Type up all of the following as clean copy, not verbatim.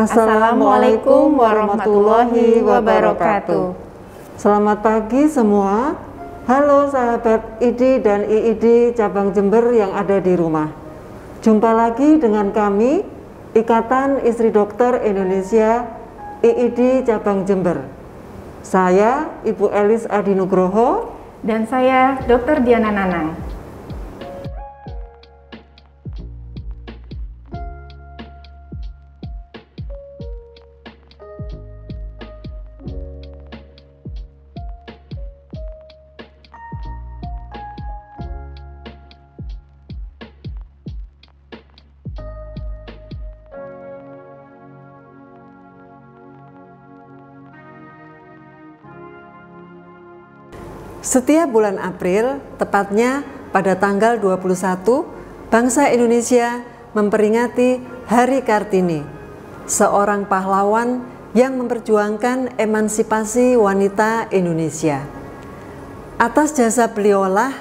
Assalamualaikum warahmatullahi wabarakatuh. Selamat pagi semua. Halo sahabat ID dan IID cabang Jember yang ada di rumah. Jumpa lagi dengan kami, Ikatan Istri Dokter Indonesia IID cabang Jember. Saya Ibu Elis Adi Nugroho dan saya Dr. Diana Nanang. Setiap bulan April, tepatnya pada tanggal 21, bangsa Indonesia memperingati Hari Kartini, seorang pahlawan yang memperjuangkan emansipasi wanita Indonesia. Atas jasa beliaulah,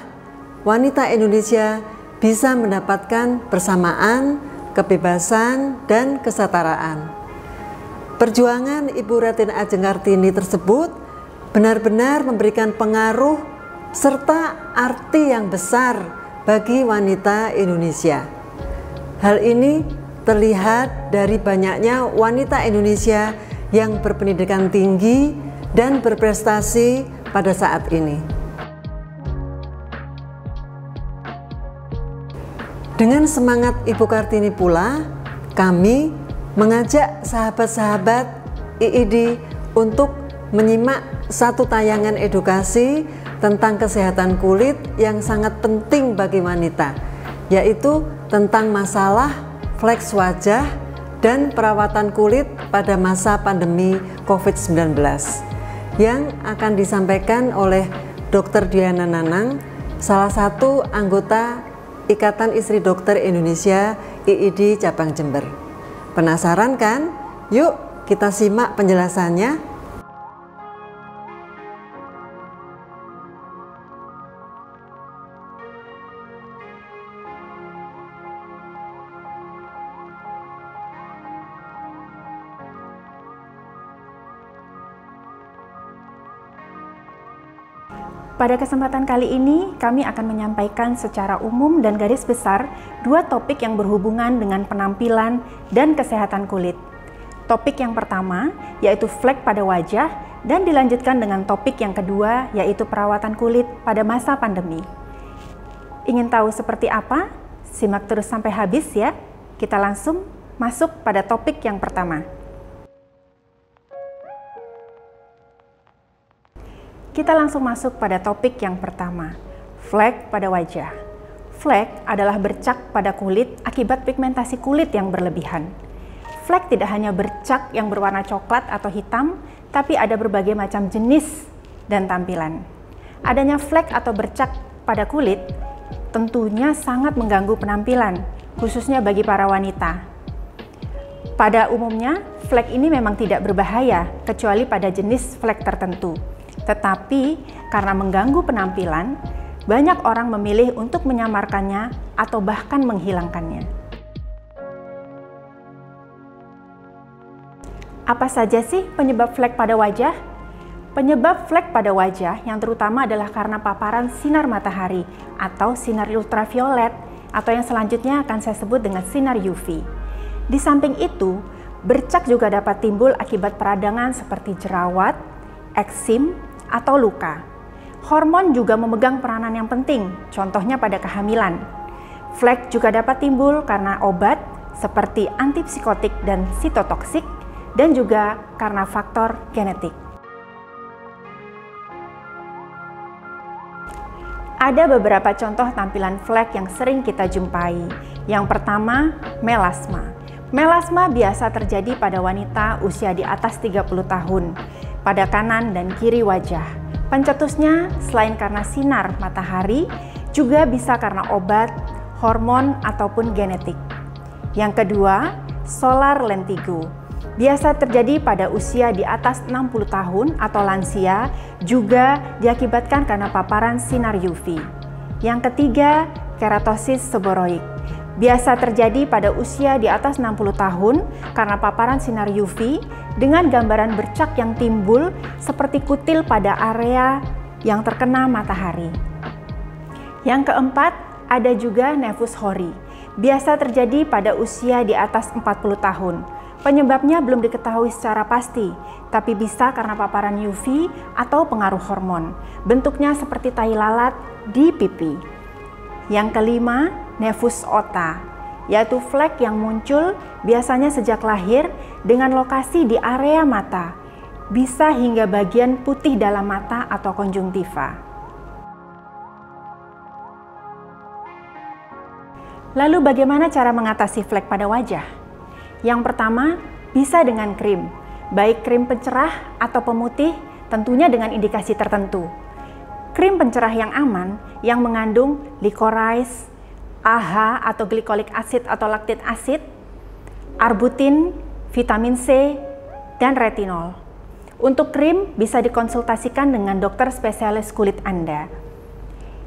wanita Indonesia bisa mendapatkan persamaan, kebebasan, dan kesetaraan. Perjuangan Ibu Raden Ajeng Kartini tersebut benar-benar memberikan pengaruh serta arti yang besar bagi wanita Indonesia. Hal ini terlihat dari banyaknya wanita Indonesia yang berpendidikan tinggi dan berprestasi pada saat ini. Dengan semangat Ibu Kartini pula, kami mengajak sahabat-sahabat IID untuk menyimak satu tayangan edukasi tentang kesehatan kulit yang sangat penting bagi wanita, yaitu tentang masalah fleks wajah dan perawatan kulit pada masa pandemi COVID-19 yang akan disampaikan oleh Dr. Diana Nanang, salah satu anggota Ikatan Istri Dokter Indonesia IID cabang Jember. Penasaran kan? Yuk kita simak penjelasannya. Pada kesempatan kali ini, kami akan menyampaikan secara umum dan garis besar dua topik yang berhubungan dengan penampilan dan kesehatan kulit. Topik yang pertama yaitu flek pada wajah dan dilanjutkan dengan topik yang kedua yaitu perawatan kulit pada masa pandemi. Ingin tahu seperti apa? Simak terus sampai habis ya. Kita langsung masuk pada topik yang pertama. Kita langsung masuk pada topik yang pertama, flek pada wajah. Flek adalah bercak pada kulit akibat pigmentasi kulit yang berlebihan. Flek tidak hanya bercak yang berwarna coklat atau hitam, tapi ada berbagai macam jenis dan tampilan. Adanya flek atau bercak pada kulit tentunya sangat mengganggu penampilan, khususnya bagi para wanita. Pada umumnya, flek ini memang tidak berbahaya, kecuali pada jenis flek tertentu. Tetapi karena mengganggu penampilan, banyak orang memilih untuk menyamarkannya atau bahkan menghilangkannya. Apa saja sih penyebab flek pada wajah? Penyebab flek pada wajah yang terutama adalah karena paparan sinar matahari atau sinar ultraviolet atau yang selanjutnya akan saya sebut dengan sinar UV. Di samping itu, bercak juga dapat timbul akibat peradangan seperti jerawat, eksim, atau luka. Hormon juga memegang peranan yang penting, contohnya pada kehamilan. Flek juga dapat timbul karena obat seperti antipsikotik dan sitotoksik, dan juga karena faktor genetik. Ada beberapa contoh tampilan flek yang sering kita jumpai. Yang pertama, melasma. Melasma biasa terjadi pada wanita usia di atas 30 tahun, pada kanan dan kiri wajah. Pencetusnya selain karena sinar matahari, juga bisa karena obat, hormon, ataupun genetik. Yang kedua, solar lentigo. Biasa terjadi pada usia di atas 60 tahun atau lansia, juga diakibatkan karena paparan sinar UV. Yang ketiga, keratosis seboroik. Biasa terjadi pada usia di atas 60 tahun karena paparan sinar UV dengan gambaran bercak yang timbul seperti kutil pada area yang terkena matahari. Yang keempat, ada juga nevus horii. Biasa terjadi pada usia di atas 40 tahun. Penyebabnya belum diketahui secara pasti, tapi bisa karena paparan UV atau pengaruh hormon. Bentuknya seperti tai lalat di pipi. Yang kelima, nevus ota, yaitu flek yang muncul biasanya sejak lahir dengan lokasi di area mata, bisa hingga bagian putih dalam mata atau konjungtiva. Lalu bagaimana cara mengatasi flek pada wajah? Yang pertama, bisa dengan krim, baik krim pencerah atau pemutih, tentunya dengan indikasi tertentu. Krim pencerah yang aman, yang mengandung licorice, AHA atau glycolic acid atau lactic acid, arbutin, vitamin C, dan retinol. Untuk krim bisa dikonsultasikan dengan dokter spesialis kulit Anda.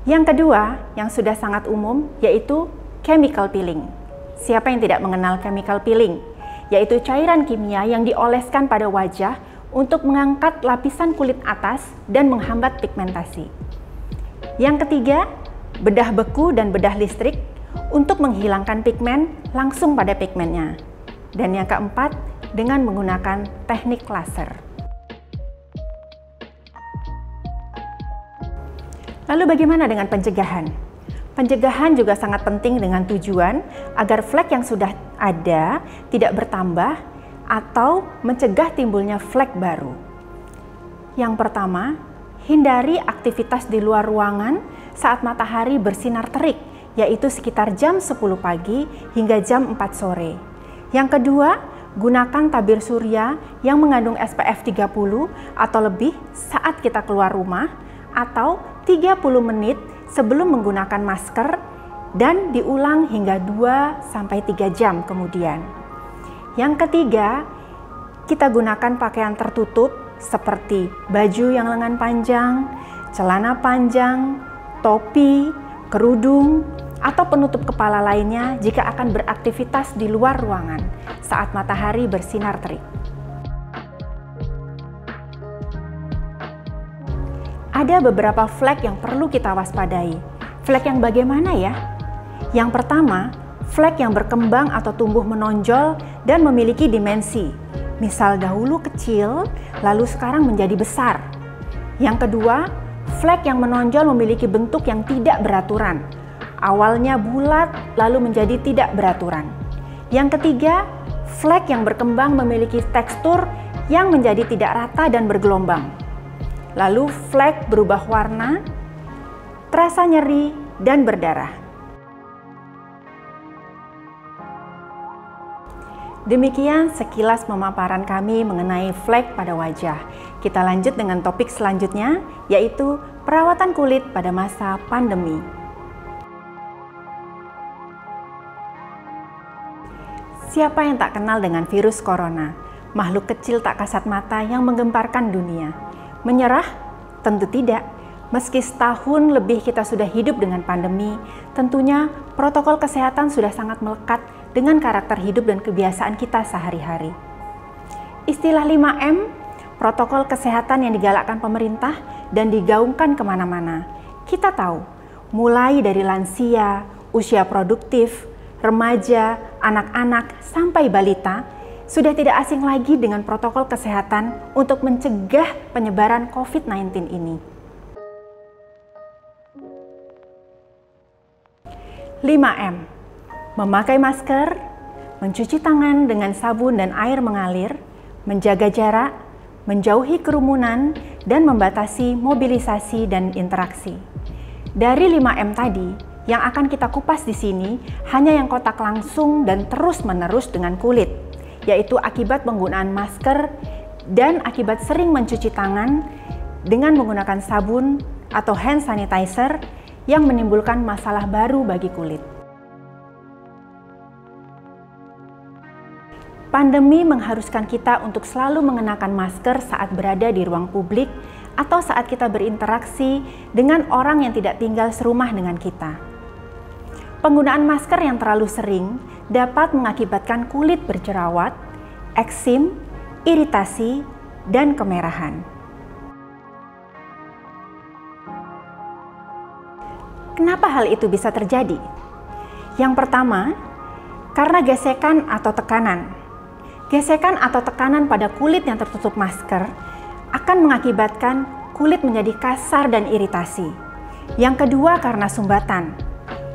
Yang kedua, yang sudah sangat umum, yaitu chemical peeling. Siapa yang tidak mengenal chemical peeling? Yaitu cairan kimia yang dioleskan pada wajah untuk mengangkat lapisan kulit atas dan menghambat pigmentasi. Yang ketiga, bedah beku dan bedah listrik untuk menghilangkan pigmen langsung pada pigmennya. Dan yang keempat, dengan menggunakan teknik laser. Lalu bagaimana dengan pencegahan? Pencegahan juga sangat penting dengan tujuan agar flek yang sudah ada tidak bertambah atau mencegah timbulnya flek baru. Yang pertama, hindari aktivitas di luar ruangan saat matahari bersinar terik, yaitu sekitar jam 10 pagi hingga jam 4 sore. Yang kedua, gunakan tabir surya yang mengandung SPF 30 atau lebih saat kita keluar rumah atau 30 menit sebelum menggunakan masker dan diulang hingga 2-3 jam kemudian. Yang ketiga, kita gunakan pakaian tertutup seperti baju yang lengan panjang, celana panjang, topi, kerudung, atau penutup kepala lainnya jika akan beraktivitas di luar ruangan saat matahari bersinar terik. Ada beberapa flek yang perlu kita waspadai. Flek yang bagaimana ya? Yang pertama, flek yang berkembang atau tumbuh menonjol dan memiliki dimensi. Misal dahulu kecil, lalu sekarang menjadi besar. Yang kedua, flek yang menonjol memiliki bentuk yang tidak beraturan. Awalnya bulat, lalu menjadi tidak beraturan. Yang ketiga, flek yang berkembang memiliki tekstur yang menjadi tidak rata dan bergelombang. Lalu flek berubah warna, terasa nyeri, dan berdarah. Demikian sekilas pemaparan kami mengenai flek pada wajah. Kita lanjut dengan topik selanjutnya, yaitu perawatan kulit pada masa pandemi. Siapa yang tak kenal dengan virus corona? Makhluk kecil tak kasat mata yang menggemparkan dunia. Menyerah? Tentu tidak. Meski setahun lebih kita sudah hidup dengan pandemi, tentunya protokol kesehatan sudah sangat melekat dengan karakter hidup dan kebiasaan kita sehari-hari. Istilah 5M, protokol kesehatan yang digalakkan pemerintah dan digaungkan kemana-mana. Kita tahu, mulai dari lansia, usia produktif, remaja, anak-anak, sampai balita, sudah tidak asing lagi dengan protokol kesehatan untuk mencegah penyebaran COVID-19 ini. 5M, memakai masker, mencuci tangan dengan sabun dan air mengalir, menjaga jarak, menjauhi kerumunan, dan membatasi mobilisasi dan interaksi. Dari 5M tadi, yang akan kita kupas di sini hanya yang kontak langsung dan terus-menerus dengan kulit, yaitu akibat penggunaan masker dan akibat sering mencuci tangan dengan menggunakan sabun atau hand sanitizer yang menimbulkan masalah baru bagi kulit. Pandemi mengharuskan kita untuk selalu mengenakan masker saat berada di ruang publik atau saat kita berinteraksi dengan orang yang tidak tinggal serumah dengan kita. Penggunaan masker yang terlalu sering dapat mengakibatkan kulit berjerawat, eksim, iritasi, dan kemerahan. Kenapa hal itu bisa terjadi? Yang pertama, karena gesekan atau tekanan. Gesekan atau tekanan pada kulit yang tertutup masker akan mengakibatkan kulit menjadi kasar dan iritasi. Yang kedua, karena sumbatan.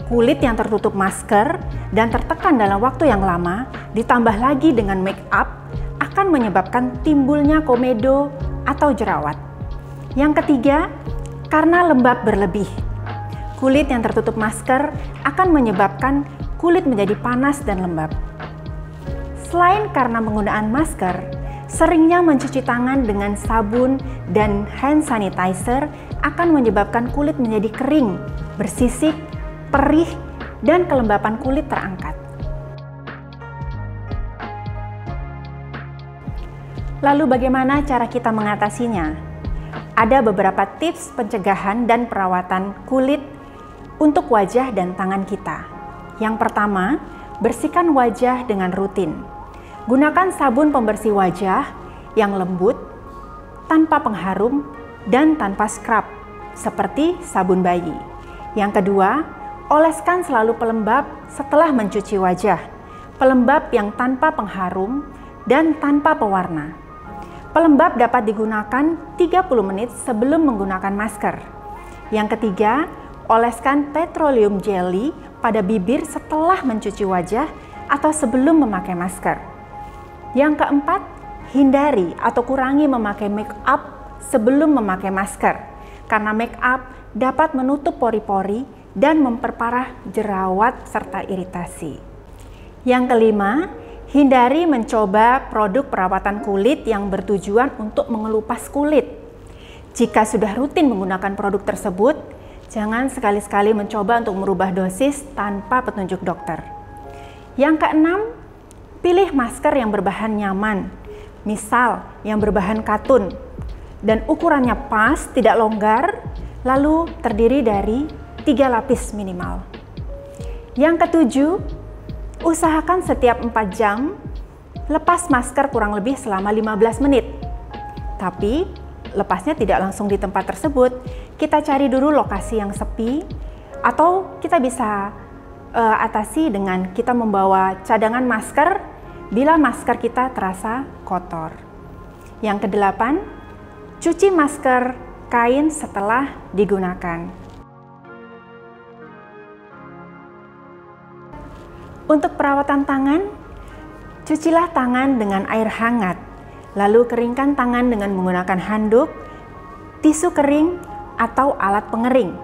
Kulit yang tertutup masker dan tertekan dalam waktu yang lama, ditambah lagi dengan make up, akan menyebabkan timbulnya komedo atau jerawat. Yang ketiga, karena lembab berlebih. Kulit yang tertutup masker akan menyebabkan kulit menjadi panas dan lembab. Selain karena penggunaan masker, seringnya mencuci tangan dengan sabun dan hand sanitizer akan menyebabkan kulit menjadi kering, bersisik, perih, dan kelembapan kulit terangkat. Lalu bagaimana cara kita mengatasinya? Ada beberapa tips pencegahan dan perawatan kulit untuk wajah dan tangan kita. Yang pertama, bersihkan wajah dengan rutin. Gunakan sabun pembersih wajah yang lembut, tanpa pengharum, dan tanpa scrub, seperti sabun bayi. Yang kedua, oleskan selalu pelembab setelah mencuci wajah. Pelembab yang tanpa pengharum dan tanpa pewarna. Pelembab dapat digunakan 30 menit sebelum menggunakan masker. Yang ketiga, oleskan petroleum jelly pada bibir setelah mencuci wajah atau sebelum memakai masker. Yang keempat, hindari atau kurangi memakai make up sebelum memakai masker, karena make up dapat menutup pori-pori dan memperparah jerawat serta iritasi. Yang kelima, hindari mencoba produk perawatan kulit yang bertujuan untuk mengelupas kulit. Jika sudah rutin menggunakan produk tersebut, jangan sekali-sekali mencoba untuk merubah dosis tanpa petunjuk dokter. Yang keenam, pilih masker yang berbahan nyaman, misal yang berbahan katun, dan ukurannya pas, tidak longgar, lalu terdiri dari 3 lapis minimal. Yang ketujuh, usahakan setiap 4 jam lepas masker kurang lebih selama 15 menit. Tapi lepasnya tidak langsung di tempat tersebut. Kita cari dulu lokasi yang sepi, atau kita bisa atasi dengan kita membawa cadangan masker bila masker kita terasa kotor. Yang kedelapan, cuci masker kain setelah digunakan. Untuk perawatan tangan, cucilah tangan dengan air hangat, lalu keringkan tangan dengan menggunakan handuk, tisu kering, atau alat pengering.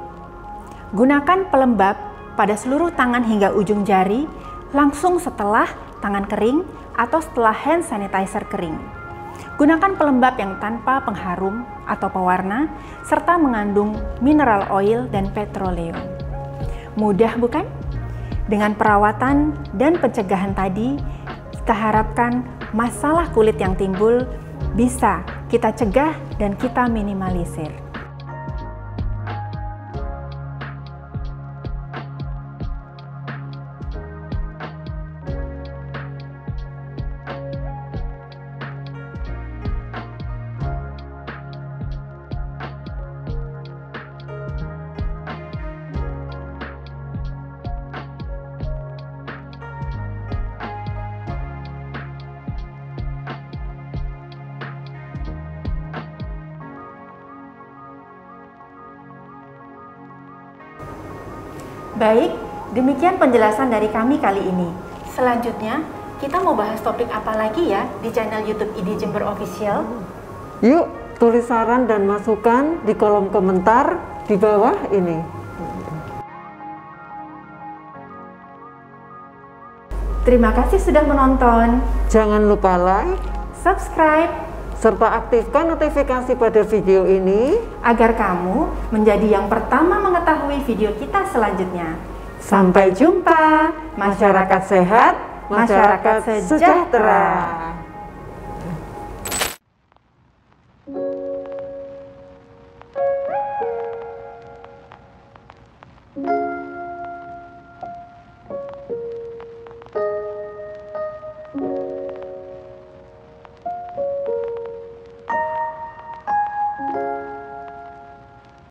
Gunakan pelembab pada seluruh tangan hingga ujung jari langsung setelah tangan kering atau setelah hand sanitizer kering. Gunakan pelembab yang tanpa pengharum atau pewarna, serta mengandung mineral oil dan petroleum. Mudah bukan? Dengan perawatan dan pencegahan tadi, kita harapkan masalah kulit yang timbul bisa kita cegah dan kita minimalisir. Baik, demikian penjelasan dari kami kali ini. Selanjutnya, kita mau bahas topik apa lagi ya di channel YouTube ID Jember Official? Yuk, tulis saran dan masukan di kolom komentar di bawah ini. Terima kasih sudah menonton. Jangan lupa like, Subscribe, serta aktifkan notifikasi pada video ini agar kamu menjadi yang pertama mengetahui video kita selanjutnya. Sampai jumpa, masyarakat sehat, masyarakat sejahtera.